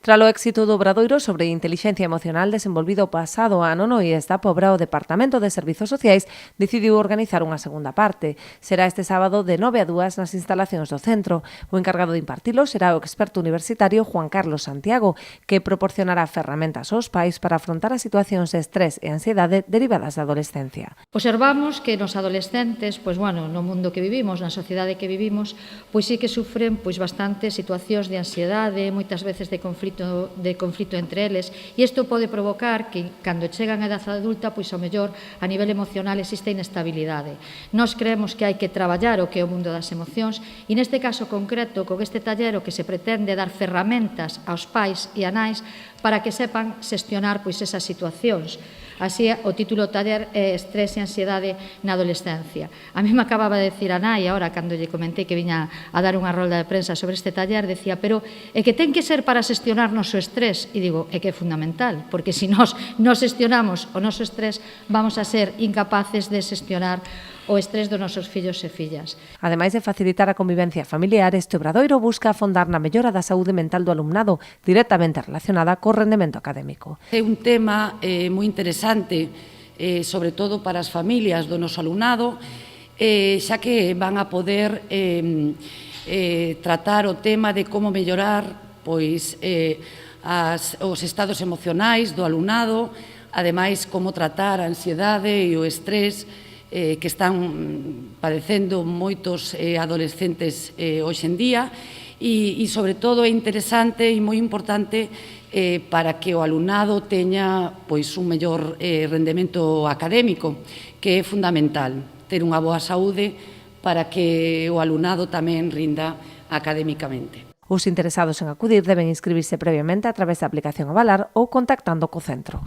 Tralo éxito do obradoiro sobre intelixencia emocional desenvolvido o pasado ano no IESDA Pobra, o Departamento de Servizos Sociais decidiu organizar unha segunda parte. Será este sábado de 9 a 2 nas instalacións do centro. O encargado de impartilo será o experto universitario Juan Carlos Santiago, que proporcionará ferramentas aos pais para afrontar as situacións de estrés e ansiedade derivadas da adolescencia. Observamos que nos adolescentes, no mundo que vivimos, na sociedade que vivimos, sí que sufren bastante situacións de ansiedade, moitas veces de conflito entre eles, e isto pode provocar que, cando chegan a edad adulta, ao mellor, a nivel emocional existe inestabilidade. Nós creemos que hai que traballar o que é o mundo das emocións, e neste caso concreto, con este taller, o que se pretende dar ferramentas aos pais e a nais para que sepan xestionar esas situacións. Así, o título do taller é Estrés e ansiedade na adolescencia. A mí me acababa de decir a nai, agora, cando lle comentei que viña a dar unha rolda de prensa sobre este taller, decía, pero é que ten que ser para xestionarnos o estrés. E digo, é que é fundamental, porque se nós non xestionamos o noso estrés, vamos a ser incapaces de xestionar o estrés dos nosos fillos e fillas. Ademais de facilitar a convivencia familiar, este obradoiro busca afondar na mellora da saúde mental do alumnado, directamente relacionada co rendemento académico. É un tema moi interesante, sobre todo para as familias do noso alumnado, xa que van a poder tratar o tema de como mellorar os estados emocionais do alumnado, ademais como tratar a ansiedade e o estrés que están padecendo moitos adolescentes hoxe en día, e sobre todo é interesante e moi importante para que o alumnado teña un mellor rendemento académico, que é fundamental ter unha boa saúde para que o alumnado tamén rinda académicamente. Os interesados en acudir deben inscribirse previamente a través da aplicación Avalar ou contactando co centro.